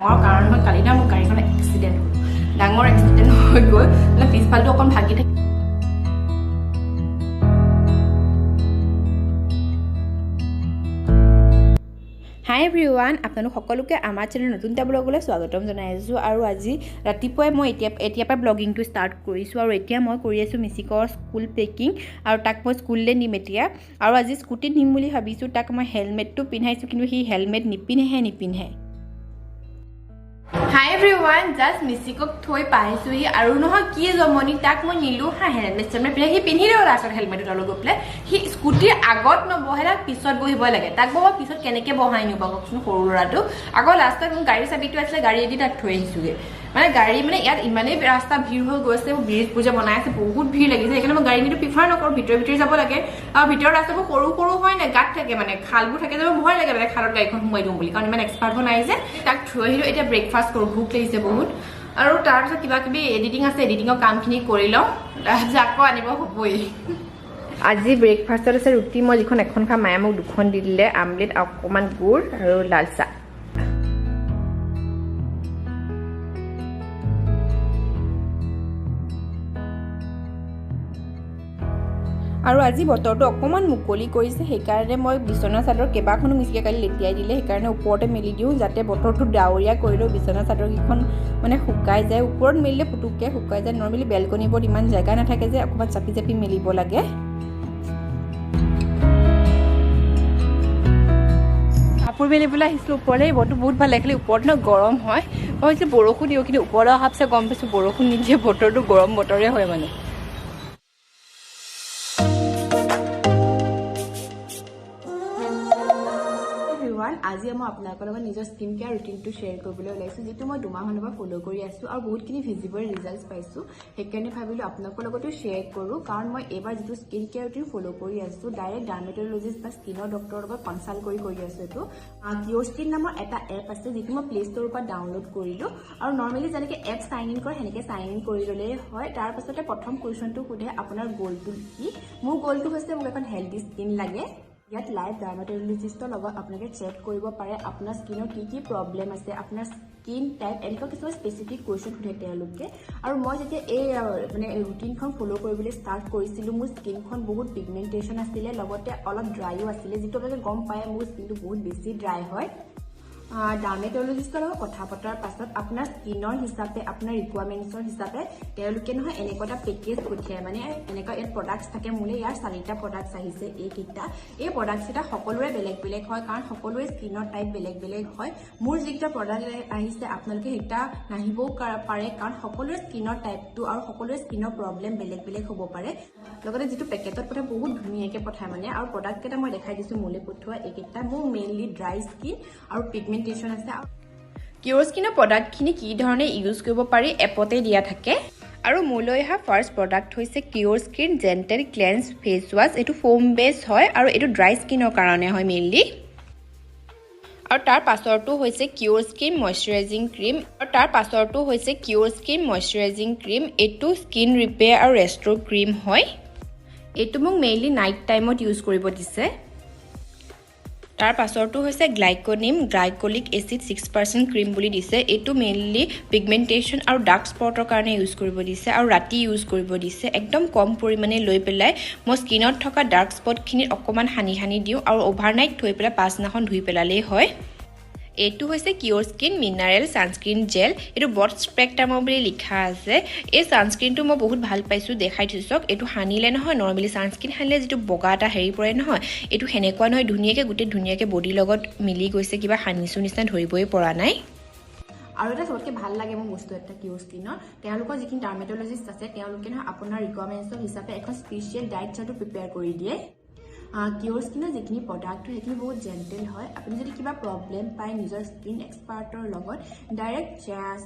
ডাঙৰ কাৰণ হ'ল কালি না মোৰ গাড়ীখন এক্সিডেণ্ট হ'ল ডাঙৰ এক্সিডেণ্ট হৈ গ'ল মানে পিছফালটো অকণ ভাগি থাকে হাই এভৰিৱান আপোনালোক সকলোকে আমাৰ চেনেল নতুন এটা ব্লগলৈ স্বাগতম জনাইছোঁ আৰু আজি ৰাতিপুৱাই মই এতিয়াৰ পৰা ব্লগিংটো ষ্টাৰ্ট কৰিছোঁ আৰু এতিয়া মই কৰি আছোঁ মিচিকৰ স্কুল পেকিং আৰু তাক মই স্কুললৈ নিম এতিয়া আৰু আজি স্কুটিত নিম বুলি ভাবিছোঁ তাক মই হেলমেটটো পিন্ধাইছোঁ কিন্তু সি হেলমেট নিপিন্ধে হাই এভৰিৱান জাষ্ট মিচিকক থৈ পাইছোঁহি আৰু নহয় কি জমনি তাক মই নিলোঁ হেলমেট পিন্ধাই সি পিন্ধিলেও লাষ্টত হেলমেটটো তালৈ গৈ পেলাই সি স্কুটিৰ আগত নবহে তাক পিছত বহিব লাগে তাক বাৰু পিছত কেনেকৈ বহাই নিওঁ বাৰু কওকচোন সৰু ল'ৰাটো আকৌ লাষ্টত মোৰ গাড়ীৰ চাবিটো আছিলে গাড়ীয়েদি তাক থৈ আহিছোঁগৈ মানে গাড়ী মানে ইয়াত ইমানেই ৰাস্তা ভিৰ হৈ গৈছে ব্ৰিজবোৰ যে বনাই আছে বহুত ভিৰ লাগিছে সেইকাৰণে মই গাড়ী নিটো প্ৰিফাৰ নকৰোঁ ভিতৰি যাব লাগে আৰু ভিতৰৰ ৰাস্তাবোৰ সৰু হয় নাই গাঁত থাকে মানে খালবোৰ থাকে যে ভয় লাগে মানে খালত গাড়ীখন সোমাই দিওঁ বুলি কাৰণ ইমান এক্সপাৰ্ট হোৱা নাই যে তাক থৈ আহিলোঁ এতিয়া ব্ৰেকফাষ্ট কৰোঁ ভোক লাগিছে বহুত আৰু তাৰপিছত কিবা কিবি এডিটিং আছে এডিটিঙৰ কামখিনি কৰি লওঁ তাৰপিছত আকৌ আনিব হ'বই আজি ব্ৰেকফাষ্টত আছে ৰুটি মই যিখন এখন খাম মায়ে মোক দুখন দি দিলে আমলেট অকণমান গুড় আৰু লাল চাহ আৰু আজি বতৰটো অকণমান মুকলি কৰিছে সেইকাৰণে মই বিচনা চাদৰ কেইবাখনো মিচিকে কালি লেটিয়াই দিলে সেইকাৰণে ওপৰতে মেলি দিওঁ যাতে বতৰটো ডাৱৰীয়া কৰিলেও বিচনা চাদৰকেইখন মানে শুকাই যায় ওপৰত মেলিলে পুটুককৈ শুকাই যায় নৰ্মেলি বেলকনিবোৰত ইমান জেগা নাথাকে যে অকণমান চাপি মেলিব লাগে কাপোৰ মেলিবলৈ আহিছিলোঁ ওপৰলৈ বতৰটো বহুত ভাল লাগিলে ওপৰত ন গৰম হয় মই ভাবিছোঁ বৰষুণ দিওঁ কিন্তু ওপৰলৈ অহাৰ পিছত গম পাইছোঁ বৰষুণ নিদিয়ে বতৰটো গৰম বতৰে হয় মানে আজি মই আপোনালোকৰ লগত নিজৰ স্কিন কেয়াৰ ৰুটিনটো শ্বেয়াৰ কৰিবলৈ ওলাইছোঁ যিটো মই দুমাহমানৰ পৰা ফ'ল' কৰি আছোঁ আৰু বহুতখিনি ভিজিবল ৰিজাল্টছ পাইছোঁ সেইকাৰণে ভাবিলোঁ আপোনালোকৰ লগতো শ্বেয়াৰ কৰোঁ কাৰণ মই এইবাৰ যিটো স্কিন কেয়াৰ ৰুটিন ফ'ল' কৰি আছোঁ ডাইৰেক্ট ডাৰ্মেটলজিষ্ট বা স্কিনৰ ডক্টৰৰ লগত কনচাল্ট কৰি আছোঁ এইটো কিয়ৰ স্কিন নামৰ এটা এপ আছে যিটো মই প্লে ষ্ট'ৰৰ পৰা ডাউনলোড কৰিলোঁ আৰু নৰ্মেলি যেনেকৈ এপ চাইন ইন কৰে সেনেকৈ চাইন ইন কৰি ল'লেই হয় তাৰ পাছতে প্ৰথম কুৱেশ্যনটো সোধে আপোনাৰ গ'লটো কি মোৰ গ'লটো হৈছে মোক এখন হেল্ডি স্কিন লাগে ইয়াত লাইভ ডাৰ্মাটলজিষ্টৰ লগত আপোনালোকে চেক কৰিব পাৰে আপোনাৰ স্কিনৰ কি প্ৰব্লেম আছে আপোনাৰ স্কিন টাইপ এনেকুৱা কিছুমান স্পেচিফিক কুৱেশ্যন সোধে তেওঁলোকে আৰু মই যেতিয়া এই মানে ৰুটিনখন ফ'ল' কৰিবলৈ ষ্টাৰ্ট কৰিছিলোঁ মোৰ স্কিনখন বহুত পিগমেণ্টেশ্যন আছিলে লগতে অলপ ড্ৰাইও আছিলে যিটো আপোনালোকে গম পায় মোৰ স্কিনটো বহুত বেছি ড্ৰাই হয় ডাৰ্মেটলজিষ্টৰ লগত কথা পতাৰ পাছত আপোনাৰ স্কিনৰ হিচাপে আপোনাৰ ৰিকুৱাৰমেণ্টছৰ হিচাপে তেওঁলোকে নহয় এনেকুৱা এটা পেকেজ পঠিয়ায় মানে এনেকুৱা ইয়াত প্ৰডাক্টছ থাকে মোলৈ ইয়াৰ 4টা প্ৰডাক্টছ আহিছে এইকেইটা এই প্ৰডাক্টছকেইটা সকলোৰে বেলেগ হয় কাৰণ সকলোৰে স্কিনৰ টাইপ বেলেগ হয় মোৰ যিকেইটা প্ৰডাক্ট আহিছে আপোনালোকে সেইটা নাহিবও পাৰে কাৰণ সকলোৰে স্কিনৰ টাইপটো আৰু সকলোৰে স্কিনৰ প্ৰব্লেম বেলেগ হ'ব পাৰে লগতে যিটো পেকেটত পঠায় বহুত ধুনীয়াকৈ পঠায় মানে আৰু প্ৰডাক্টকেইটা মই দেখাই দিছোঁ মোলৈ পঠোৱা এইকেইটা মোৰ মেইনলি ড্ৰাই স্কিন আৰু পিগমেণ্টেশ্যন আছে কিয়ৰ স্কিনৰ প্ৰডাক্টখিনি কি ধৰণে ইউজ কৰিব পাৰি এপতে দিয়া থাকে আৰু মোলৈ অহা ফাৰ্ষ্ট প্ৰডাক্ট হৈছে কিয়ৰ skin gentle cleanse face wash এইটো ফোম বেছ হয় আৰু এইটো ড্ৰাই স্কিনৰ কাৰণে হয় মেইনলি আৰু তাৰ পাছৰটো হৈছে কিয়ৰ স্কিন মইশ্চাৰাইজিং ক্ৰীম এইটো স্কিন ৰিপেয়াৰ আৰু ৰেষ্ট'ৰ ক্ৰীম হয় এইটো মোক মেইনলি নাইট টাইমত ইউজ কৰিব দিছে তাৰ পাছৰটো হৈছে গ্লাইকলিক এচিড 6% ক্ৰীম বুলি দিছে এইটো মেইনলি পিগমেণ্টেশ্যন আৰু ডাৰ্ক স্পটৰ কাৰণে ইউজ কৰিব দিছে আৰু ৰাতি ইউজ কৰিব দিছে একদম কম পৰিমাণে লৈ পেলাই মই স্কিনত থকা ডাৰ্ক স্পটখিনিত অকণমান সানি দিওঁ আৰু অভাৰনাইট থৈ পেলাই পাছদিনাখন ধুই পেলালেই হয় এইটো হৈছে কিয়ৰ স্কিন মিনাৰেল ছানস্ক্ৰীন জেল এইটো ব্ৰড স্পেক্ট্ৰামৰ বুলি লিখা আছে এই ছানস্ক্ৰীনটো মই বহুত ভাল পাইছোঁ দেখাই থৈছোঁ চাওক এইটো সানিলে নহয় নৰ্মেলি ছানস্ক্ৰীন সানিলে যিটো বগা এটা হেৰি পৰে নহয় এইটো সেনেকুৱা নহয় ধুনীয়াকৈ বডিৰ লগত মিলি গৈছে কিবা সানিছোঁ নিচিনা ধৰিবই পৰা নাই আৰু এটা চবতকৈ ভাল লাগে মোৰ বস্তু এটা কিয়ৰ স্কিনৰ তেওঁলোকৰ যিখিনি ডাৰ্মেটলজিষ্ট আছে তেওঁলোকে নহয় আপোনাৰ ৰিকুৱাৰমেণ্টছৰ হিচাপে এখন স্পেচিয়েল ডায়েট চাৰ্টো প্ৰিপেয়াৰ কৰি দিয়ে কিয়ৰ স্কিনৰ যিখিনি প্ৰডাক্ট হয় সেইখিনি বহুত জেণ্টেল হয় আপুনি যদি কিবা প্ৰব্লেম পায় নিজৰ স্কিন এক্সপাৰ্টৰ লগত ডাইৰেক্ট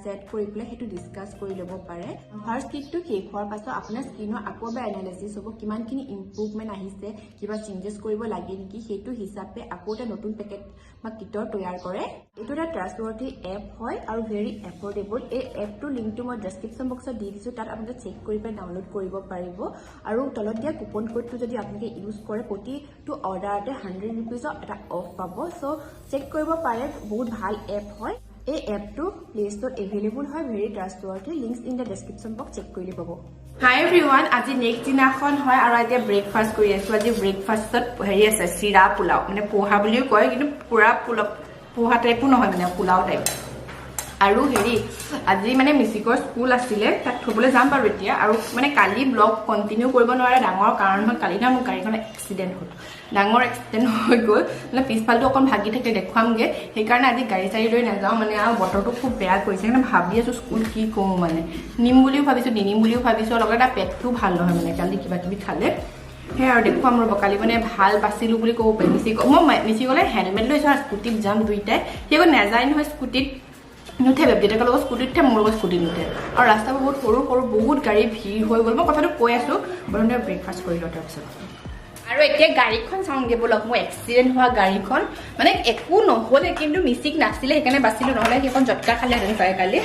ছেট কৰি পেলাই সেইটো ডিছকাছ কৰি ল'ব পাৰে ফাৰ্ষ্ট কিটটো শেষ হোৱাৰ পাছত আপোনাৰ স্কিনৰ আকৌ এবাৰ এনালাইচিছ হ'ব কিমানখিনি ইম্প্ৰুভমেণ্ট আহিছে কিবা চেঞ্জেছ কৰিব লাগে নেকি সেইটো হিচাপে আকৌ এটা নতুন পেকেট বা কিটৰ তৈয়াৰ কৰে এইটো এটা ট্ৰাষ্টৱৰ্থী এপ হয় আৰু ভেৰি এফৰ্ডেবল এই এপটোৰ লিংকটো মই ডেছক্ৰিপশ্যন বক্সত দি দিছোঁ তাত আপোনালোকে চেক কৰি পেলাই ডাউনলোড কৰিব পাৰিব আৰু তলত দিয়া কুপন কোডটো যদি আপোনালোকে ইউজ কৰে প্ৰতিটো অৰ্ডাৰতে 100 ৰুপিজৰ এটা অফ পাব চ' চেক কৰিব পাৰে বহুত ভাল এপ হয় এই এপটো প্লে ষ্টৰত এভেইলেবল হয়, very trustworthy. Links in the description box check কৰিলে পাব। হাই এভৰিৱান, আজি নেক্সট দিনাখন হয় আৰু এতিয়া ব্ৰেকফাষ্ট কৰি আছোঁ। আজি ব্ৰেকফাষ্টত হেৰি আছে চিৰা পোলাও, মানে পোহা বুলিও কয়, কিন্তু পুৰা পোহা টাইপো নহয়, মানে পোলাও টাইপ। আৰু হেৰি আজি মানে মিচিকৰ স্কুল আছিলে, তাত থ'বলৈ যাম বাৰু এতিয়া। আৰু মানে কালি ব্লগ কণ্টিনিউ কৰিব নোৱাৰে, ডাঙৰ কাৰণ হ'ল কালি না মোৰ গাড়ীখন এক্সিডেণ্ট হ'ল, ডাঙৰ এক্সিডেণ্ট হৈ গ'ল। মানে পিছফালটো অকণ ভাগি থাকিলে দেখুৱামগৈ, সেইকাৰণে আজি গাড়ী চাড়ী লৈ নাযাওঁ। মানে আৰু বতৰটো খুব বেয়া কৰিছে, সেইকাৰণে ভাবি আছোঁ স্কুল কি কৰোঁ, মানে নিম বুলিও ভাবিছোঁ, নিনিম বুলিও ভাবিছোঁ। লগতে তাৰ পেটটো ভাল নহয়, মানে কালি কিবা কিবি খালে। সেয়া আৰু দেখুৱাম ৰ'ব, কালি মানে ভাল বাচিলোঁ বুলি ক'ব পাৰি। মই মিচিকলৈ হেলমেট লৈছোঁ আৰু স্কুটিত যাম দুইটাই। সি আকৌ নাযায় নহয় স্কুটিত, নুঠে, দেউতাকৰ লগত স্কুটিত উঠে, মোৰ লগত স্কুটিত নুঠে। আৰু ৰাস্তাবোৰ বহুত সৰু সৰু, বহুত গাড়ী ভিৰ হৈ গ'ল। মই কথাটো কৈ আছোঁ, প্ৰথমতে ব্ৰেকফাষ্ট কৰি লওঁ তাৰপিছত। আৰু এতিয়া গাড়ীখন চাওঁগৈ ব'লক, মোৰ এক্সিডেণ্ট হোৱা গাড়ীখন। মানে একো নহ'লে, কিন্তু মিচিক নাছিলে, সেইকাৰণে বাচিলোঁ, নহ'লে সেইখন জটকা খালেহেঁতেন চাগে কালি।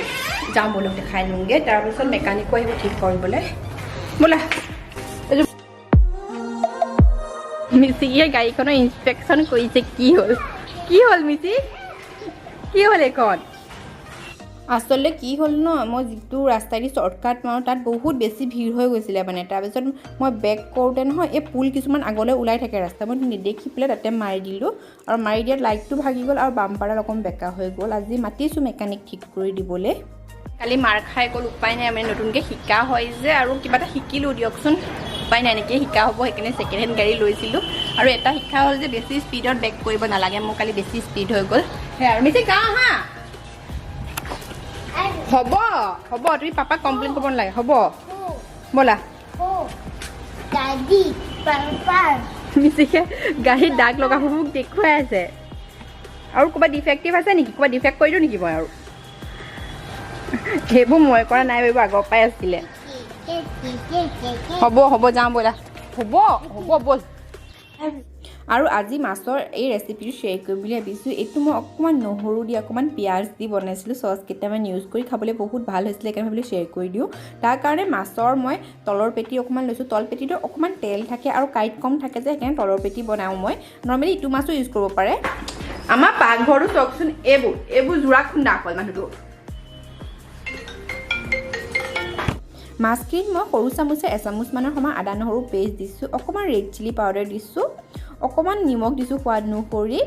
যাওঁ ব'লক, দেখাই লওঁগৈ, তাৰপিছত মেকানিকো আহিব ঠিক কৰিবলৈ। ব'লা। মিচিকিয়ে গাড়ীখনৰ ইনস্পেকশ্যন কৰিছে। কি হ'ল মিচিক, কি হ'ল এইখন? আচলতে কি হ'ল ন, মই যিটো ৰাস্তাইদি শ্বৰ্টকাট মাৰোঁ তাত বহুত বেছি ভিৰ হৈ গৈছিলে। মানে তাৰপিছত মই বেক কৰোঁতে নহয়, এই পুল কিছুমান আগলৈ ওলাই থাকে ৰাস্তা, মই নেদেখি পেলাই তাতে মাৰি দিলোঁ। আৰু মাৰি দিয়াত লাইটটো ভাগি গ'ল আৰু বাম্পাৰডাল অকণ বেকা হৈ গ'ল। আজি মাতিছোঁ মেকানিক ঠিক কৰি দিবলৈ। কালি মাৰ খাই গ'ল, উপায় নাই, মানে নতুনকৈ শিকা হয় যে, আৰু কিবা এটা শিকিলোঁ দিয়কচোন, উপায় নাই, এনেকৈ শিকা হ'ব। সেইকাৰণে ছেকেণ্ড হেণ্ড গাড়ী লৈছিলোঁ। আৰু এটা শিক্ষা হ'ল যে বেছি স্পীডত বেক কৰিব নালাগে। মোৰ কালি বেছি স্পীড হৈ গ'ল। সেয়া আৰু মিচিক গাওঁ হা, হ'ব হ'ব, তুমি পাপাক কমপ্লেইন কৰিব নালাগে, হ'ব ব'লা। মিচিকে গাড়ীত দাগ লগাব মোক দেখুৱাই আছে। আৰু ক'ৰবাত ডিফেক্টিভ আছে নেকি? ক'ৰবাত ডিফেক্ট কৰি দিওঁ নেকি মই? আৰু সেইবোৰ মই কৰা নাই, এইবোৰ আগৰ পৰাই আছিলে। হ'ব যাওঁ ব'লা, হ'ব ব'ল। আৰু আজি মাছৰ এই ৰেচিপিটো শ্বেয়াৰ কৰিম বুলি ভাবিছোঁ। এইটো মই অকণমান নহৰু দি, অকণমান পিঁয়াজ দি বনাইছিলোঁ, চচ কেইটামান ইউজ কৰি, খাবলৈ বহুত ভাল হৈছিলে, সেইকাৰণে ভাবিলোঁ শ্বেয়াৰ কৰি দিওঁ। তাৰ কাৰণে মাছৰ মই তলৰ পেটি অকণমান লৈছোঁ। তল পেটিটো অকণমান তেল থাকে আৰু কাঁইট কম থাকে যে, সেইকাৰণে তলৰ পেটি বনাওঁ মই। নৰ্মেলি ইটো মাছো ইউজ কৰিব পাৰে। আমাৰ পাকঘৰটো চাওকচোন, এইবোৰ যোৰা খুন্দা অকল মানুহটো। মাছখিনিত মই সৰু চামুচে এচামুচমানৰ সময় আদা নহৰু পেষ্ট দিছোঁ, অকণমান ৰেড চিলি পাউডাৰ দিছোঁ, অকণমান নিমখ দিছোঁ সোৱাদ অনুসৰি,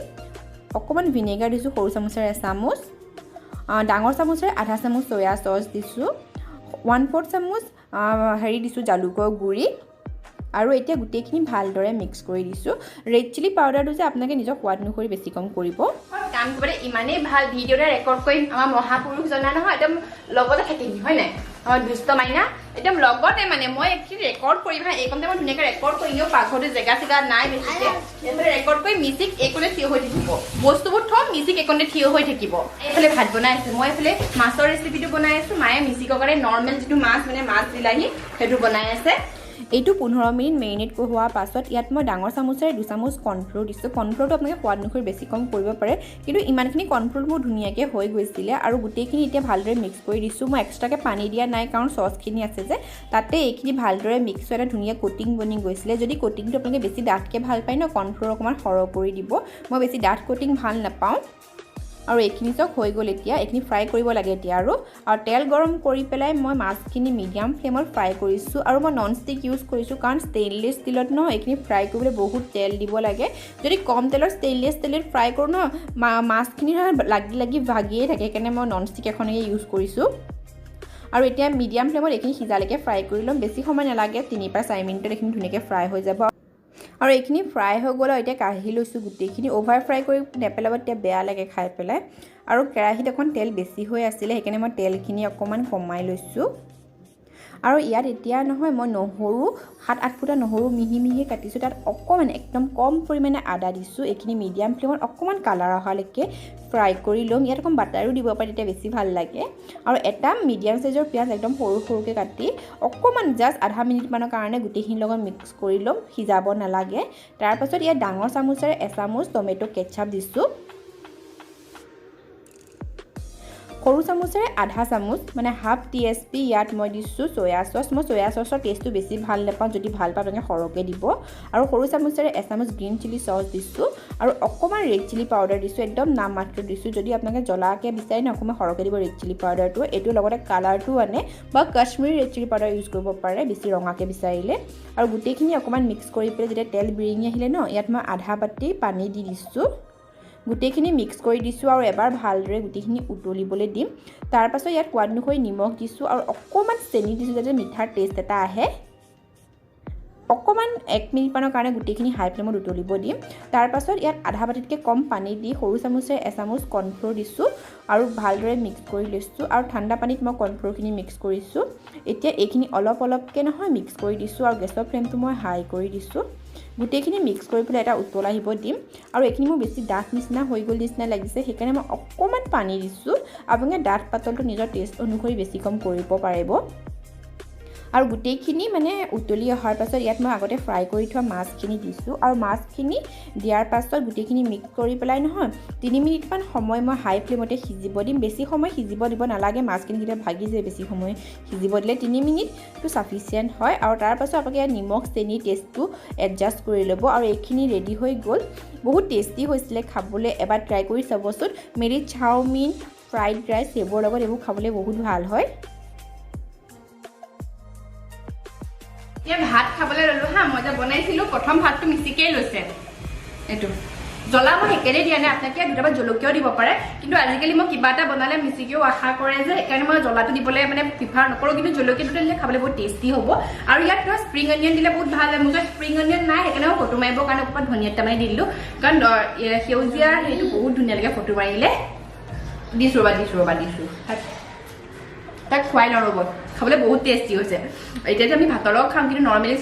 অকণমান ভিনেগাৰ দিছোঁ সৰু চামুচেৰে এচামুচ, ডাঙৰ চামুচেৰে আধা চামুচ চয়া চচ দিছোঁ, 1/4 চামুচ হেৰি দিছোঁ জালুকৰ গুড়ি। আৰু এতিয়া গোটেইখিনি ভালদৰে মিক্স কৰি দিছোঁ। ৰেড চিলি পাউডাৰটো যে আপোনালোকে নিজৰ সোৱাদ অনুসৰি বেছি কম কৰিব। কাম কৰিবলৈ ইমানেই ভাল, ভিডিঅ'তে ৰেকৰ্ড কৰিম। আমাৰ মহাপুৰুষ জনা নহয়, একদম লগতে থাকিম, হয় নাই? আমাৰ দুষ্ট মাইনা একদম লগতে, মানে মই একচুৱেলি ৰেকৰ্ড কৰিম হা, এইকণতে মই ধুনীয়াকৈ ৰেকৰ্ড কৰি দিওঁ। পাকঘৰটো জেগা চেগা নাই বেছিকৈ, এইফালে ৰেকৰ্ড কৰি মিচিক এইকণে থিয় হৈ থাকিব, বস্তুবোৰ থ'ম, মিচিক এইকণতে থিয় হৈ থাকিব। এইফালে ভাত বনাই আছোঁ, মই এইফালে মাছৰ ৰেচিপিটো বনাই আছোঁ। মায়ে মিচিকৰ কাৰণে নৰ্মেল যিটো মাছ, মানে মাছ বিলাহী, সেইটো বনাই আছে। এইটো 15 মিনিট মেৰিনেট হোৱাৰ পাছত ইয়াত মই ডাঙৰ চামুচেৰে 2 চামুচ কৰ্ণফ্ল'ৰ দিছোঁ। কৰ্ণফ্ল'ৰটো আপোনালোকে সোৱাদ অনুসৰি বেছি কম কৰিব পাৰে, কিন্তু ইমানখিনি কৰ্ণফ্ল'ৰ মোৰ ধুনীয়াকৈ হৈ গৈছিলে। আৰু গোটেইখিনি এতিয়া ভালদৰে মিক্স কৰি দিছোঁ। মই এক্সট্ৰাকৈ পানী দিয়া নাই, কাৰণ চচখিনি আছে যে, তাতে এইখিনি ভালদৰে মিক্স হৈ এটা ধুনীয়া কোটিং বনি গৈছিলে। যদি কোটিংটো আপোনালোকে বেছি ডাঠকৈ ভাল পায় ন, কৰ্ণফ্ল'ৰ অকণমান সৰহ কৰি দিব। মই বেছি ডাঠ কোটিং ভাল নাপাওঁ। আৰু এইখিনি চব হৈ গ'ল। এতিয়া এইখিনি ফ্ৰাই কৰিব লাগে এতিয়া। আৰু তেল গৰম কৰি পেলাই মই মাছখিনি মিডিয়াম ফ্লেমত ফ্ৰাই কৰিছোঁ। আৰু মই নন ষ্টিক ইউজ কৰিছোঁ, কাৰণ ষ্টেইনলেছ ষ্টিলত ন এইখিনি ফ্ৰাই কৰিবলৈ বহুত তেল দিব লাগে। যদি কম তেলৰ ষ্টেইনলেছ ষ্টিলত ফ্ৰাই কৰোঁ ন, মাছখিনি লাগি ভাগিয়ে থাকে, সেইকাৰণে মই নন ষ্টিক এখনেই ইউজ কৰিছোঁ। আৰু এতিয়া মিডিয়াম ফ্লেমত এইখিনি সিজালৈকে ফ্ৰাই কৰি ল'ম। বেছি সময় নালাগে, 3 পৰা 4 মিনিটত এইখিনি ধুনীয়াকৈ ফ্ৰাই হৈ যাব। আৰু এইখিনি ফ্ৰাই হৈ গ'ল। আৰু এতিয়া কাঢ়ি লৈছোঁ গোটেইখিনি। অভাৰ ফ্ৰাই কৰি নেপেলাব, তেতিয়া বেয়া লাগে খাই পেলাই। আৰু কেৰাহীত অকণ তেল বেছি হৈ আছিলে, সেইকাৰণে মই তেলখিনি অকণমান কমাই লৈছোঁ। আৰু ইয়াত এতিয়া নহয়, মই নহৰু 7-8 ফুটা নহৰু মিহি মিহি কাটিছোঁ। তাত অকণমান একদম কম পৰিমাণে আদা দিছোঁ। এইখিনি মিডিয়াম ফ্লেমত অকণমান কালাৰ অহালৈকে ফ্ৰাই কৰি ল'ম। ইয়াত অকণ বাটাৰো দিব পাৰি, তেতিয়া বেছি ভাল লাগে। আৰু এটা মিডিয়াম চাইজৰ পিঁয়াজ একদম সৰু সৰুকৈ কাটি অকণমান জাষ্ট আধা মিনিটমানৰ কাৰণে গোটেইখিনিৰ লগত মিক্স কৰি ল'ম, সিজাব নালাগে। তাৰপাছত ইয়াত ডাঙৰ চামুচেৰে এচামুচ টমেট' কেটচাপ দিছোঁ। সৰু চামুচেৰে আধা চামুচ মানে হাফ টিএছপি ইয়াত মই দিছোঁ চয়া চচ। মই চয়া চচৰ টেষ্টটো বেছি ভাল নাপাওঁ, যদি ভাল পাওঁ তেনেকৈ সৰহকৈ দিব। আৰু সৰু চামুচেৰে এচামুচ গ্ৰীণ চিলি চচ দিছোঁ আৰু অকণমান ৰেড চিলি পাউডাৰ দিছোঁ, একদম নাম মাত্ৰ দিছোঁ। যদি আপোনালোকে জ্বলাকৈ বিচাৰে ন অকণমান সৰহকৈ দিব ৰেড চিলি পাউডাৰটো। এইটো লগতে কালাৰটো আনে বা Kashmiri red chilli powder use কৰিব পাৰে বেছি ৰঙাকৈ বিচাৰিলে। আৰু গোটেইখিনি অকণমান মিক্স কৰি পেলাই যেতিয়া তেল বিৰিঙি আহিলে ন ইয়াত মই আধা বাতি পানী দি দিছোঁ। গোটেইখিনি মিক্স কৰি দিছোঁ আৰু এবাৰ ভালদৰে গোটেইখিনি উতলিবলৈ দিম। তাৰপাছত ইয়াত সোৱাদ অনুসৰি নিমখ দিছোঁ আৰু অকণমান চেনি দিছোঁ যাতে মিঠাৰ টেষ্ট এটা আহে। অকণমান 1 মিনিটমানৰ কাৰণে গোটেইখিনি হাই ফ্লেমত উতলিব দিম। তাৰপাছত ইয়াত আধা বাতিতকৈ কম পানী দি সৰু চামুচেৰে এচামুচ কৰ্ণফ্ল'ৰ দিছোঁ আৰু ভালদৰে মিক্স কৰি লৈছোঁ। আৰু ঠাণ্ডা পানীত মই কৰ্ণফ্ল'ৰখিনি মিক্স কৰিছোঁ। এতিয়া এইখিনি অলপ অলপকৈ নহয় মিক্স কৰি দিছোঁ আৰু গেছৰ ফ্লেমটো মই হাই কৰি দিছোঁ। গোটেইখিনি মিক্স কৰি পেলাই এটা উতল আহিব দিম। আৰু এইখিনি মোৰ বেছি ডাঠ নিচিনা হৈ গ'ল নিচিনা লাগিছে, সেইকাৰণে মই অকণমান পানী দিছোঁ। আপোনালোকে ডাঠ পাতলটো নিজৰ টেষ্ট অনুসৰি বেছি কম কৰিব পাৰিব। আৰু গোটেইখিনি মানে উতলি অহাৰ পাছত ইয়াত মই আগতে ফ্ৰাই কৰি থোৱা মাছখিনি দিছোঁ আৰু মাছখিনি দিয়াৰ পাছত গোটেইখিনি মিক্স কৰি পেলাই নহয় 3 মিনিটমান সময় মই হাই ফ্লেমতে সিজিব দিম। বেছি সময় সিজিব দিব নালাগে, মাছখিনি যেতিয়া ভাগি যায় বেছি সময় সিজিব দিলে 3 মিনিটটো ছাফিচিয়েণ্ট হয়। আৰু তাৰপাছত আপোনালোকে ইয়াত নিমখ চেনি টেষ্টটো এডজাষ্ট কৰি ল'ব। আৰু এইখিনি ৰেডি হৈ গ'ল, বহুত টেষ্টি হৈছিলে খাবলৈ, এবাৰ ট্ৰাই কৰি চাবচোন। মেৰি চাওমিন, ফ্ৰাইড ৰাইচ সেইবোৰৰ লগত এইবোৰ খাবলৈ বহুত ভাল হয়। এতিয়া ভাত খাবলৈ ল'লোঁ হা। মই যে বনাইছিলোঁ প্ৰথম ভাতটো মিচিকেই লৈছে। এইটো জ্বলা মই একেবাৰে দিয়া নাই, আপোনালোকে দুটামান জলকীয়াও দিব পাৰে, কিন্তু আজিকালি মই কিবা এটা বনালে মিচিকেও আশা কৰে যে সেইকাৰণে মই জ্বলাটো দিবলৈ মানে প্ৰিফাৰ নকৰোঁ, কিন্তু জলকীয়া দুটা দিলে খাবলৈ বহুত টেষ্টি হ'ব। আৰু ইয়াত ধৰক স্প্ৰিং অনিয়ন দিলে বহুত ভাল হয়। মোৰ ওচৰত স্প্ৰিং অনিয়ন নাই, সেইকাৰণে মই ফটো মাৰিবৰ কাৰণে ওপৰত ধনিয়া এটা মাৰি দি দিলোঁ, কাৰণ সেউজীয়া সেইটো বহুত ধুনীয়া লাগে ফটো মাৰিলে। দিছোঁ তাক খুৱাই লওঁ ৰ'ব, খাবলৈ বহুত টেষ্টি হৈছে। এতিয়াতো আমি ভাতৰ লগত খাম, কিন্তু নৰ্মেলি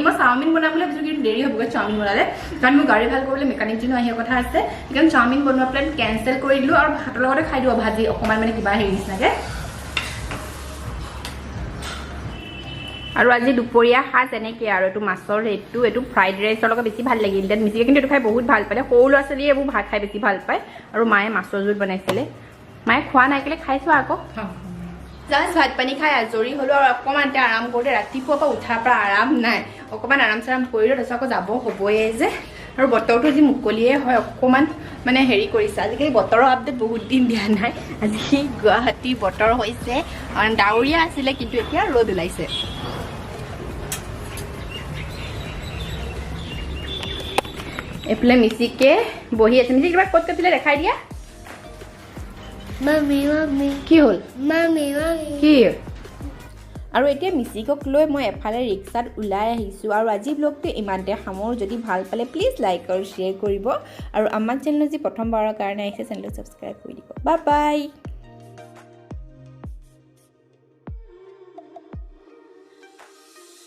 মই চাওমিন বনাবলৈ ভাবিছোঁ, কিন্তু দেৰি হ'বগৈ চাওমিন বনালে, কাৰণ মোৰ গাড়ী ভাল কৰিবলৈ মেকানিকজনো আহিব কথা আছে। সেইকাৰণে চাওমিন বনোৱা প্লেন কেঞ্চেল কৰি দিলোঁ আৰু ভাতৰ লগতে খাই দিওঁ ভাজি অকণমান মানে কিবা হেৰি নিচিনাকৈ। আৰু আজি দুপৰীয়া সাজ এনেকৈ আৰু এইটো মাছৰ এইটো ফ্ৰাইড ৰাইচৰ লগত বেছি ভাল লাগিল। দেন মিচিকে কিন্তু এইটো খাই বহুত ভাল পালে, সৰু ল'ৰা ছোৱালীয়ে এইবোৰ ভাত খাই বেছি ভাল পায়। আৰু মায়ে মাছৰ জোল বনাইছিলে, মায়ে খোৱা নাই কেলৈ খাইছোঁ আকৌ। জাষ্ট ভাত পানী খাই আজৰি হ'লোঁ আৰু অকণমান এতিয়া আৰাম কৰোঁতে ৰাতিপুৱাৰ পৰা উঠাৰ পৰা আৰাম নাই, অকণমান আৰাম চাৰাম কৰিলোঁ। তাৰপিছত আকৌ যাব হ'বই যে, আৰু বতৰটো আজি মুকলিয়ে হয়, অকণমান মানে হেৰি কৰিছে। আজিকালি বতৰৰ আপডেট বহুত দিন দিয়া নাই। আজি গুৱাহাটী বতৰ হৈছে ডাৱৰীয়া আছিলে, কিন্তু এতিয়া ৰ'দ ওলাইছে। এইফালে মিচিকে বহি আছে। মিচিক কিবা ক'ত পেলাই দেখাই দিয়া। কি হ'ল কি? আৰু এতিয়া মিচিকক লৈ মই এফালে ৰিক্সাত ওলাই আহিছোঁ। আৰু আজি ব্লগটো ইমানতে সামৰোঁ। যদি ভাল পালে প্লিজ লাইক আৰু শ্বেয়াৰ কৰিব। আৰু আমাৰ চেনেলত যি প্ৰথমবাৰৰ কাৰণে আহিছে চেনেলটো ছাবস্ক্ৰাইব কৰি দিব। Bye bye.